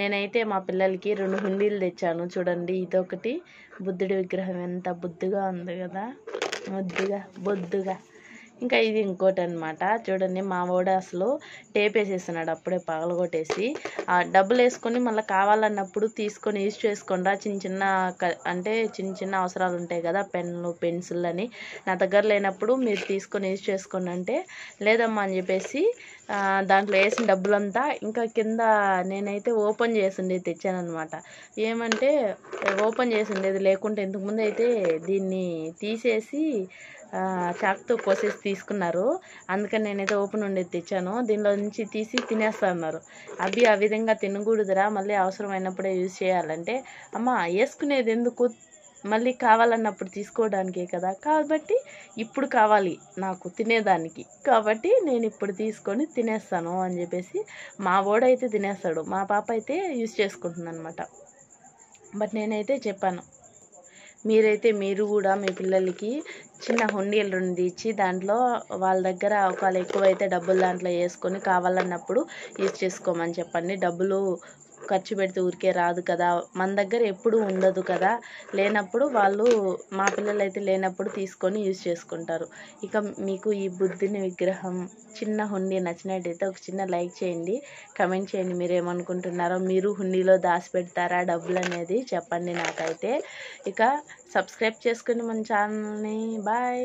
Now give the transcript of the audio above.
నేనైతే మా పిల్లలకి 2 హుండీలు తెచ్చాను చూడండి. ఇదొకటి, బుద్ధుడి విగ్రహం ఎంత బుద్ధిగా ఉంది కదా, బొద్దుగా. ఇంకా ఇది ఇంకోటి అనమాట. చూడండి మా వాడు అసలు టేప్ వేసేస్తున్నాడు అప్పుడే పగలగొట్టేసి. డబ్బులు వేసుకొని మళ్ళీ కావాలన్నప్పుడు తీసుకొని యూజ్ చేసుకోండి. చిన్న చిన్న అవసరాలు ఉంటాయి కదా, పెన్నులు పెన్సిల్ అని. నా దగ్గర లేనప్పుడు మీరు తీసుకొని యూజ్ చేసుకోండి అంటే లేదమ్మా అని చెప్పేసి దాంట్లో వేసిన డబ్బులంతా ఇంకా కింద నేనైతే ఓపెన్ చేసిండేది తెచ్చానమాట. ఏమంటే ఓపెన్ చేసిండేది లేకుంటే ఇంతకుముందు అయితే దీన్ని తీసేసి చాకుతో కోసేసి తీసుకున్నారు. అందుకని నేనైతే ఓపెన్ ఉండేది తెచ్చాను. దీనిలో నుంచి తీసి తినేస్తా అన్నారు. ఆ విధంగా తినకూడదురా, మళ్ళీ అవసరమైనప్పుడే యూజ్ చేయాలంటే అమ్మ వేసుకునేది ఎందుకు, మళ్ళీ కావాలన్నప్పుడు తీసుకోవడానికే కదా, కాబట్టి ఇప్పుడు కావాలి నాకు తినేదానికి, కాబట్టి నేను ఇప్పుడు తీసుకొని తినేస్తాను అని చెప్పేసి మా వాడైతే తినేస్తాడు. మా పాప అయితే యూజ్ చేసుకుంటుంది అనమాట. బట్ నేనైతే చెప్పాను, మీరు కూడా మీ పిల్లలకి చిన్న హుండీలు 2 ఇచ్చి దాంట్లో వాళ్ళ దగ్గర ఒకవేళ ఎక్కువైతే డబ్బులు దాంట్లో వేసుకొని కావాలన్నప్పుడు యూజ్ చేసుకోమని చెప్పండి. డబ్బులు ఖర్చు పెడితే ఊరికే రాదు కదా, మన దగ్గర ఎప్పుడు ఉండదు కదా, లేనప్పుడు మా పిల్లలు అయితే లేనప్పుడు తీసుకొని యూజ్ చేసుకుంటారు. ఇక మీకు ఈ బుద్ధుని విగ్రహం చిన్న హుండీ నచ్చినట్టయితే ఒక చిన్న లైక్ చేయండి, కమెంట్ చేయండి మీరేమనుకుంటున్నారో. మీరు హుండీలో దాచి పెడతారా డబ్బులు అనేది చెప్పండి నాకైతే. ఇక సబ్స్క్రైబ్ చేసుకుని మన ఛానల్ని. బాయ్.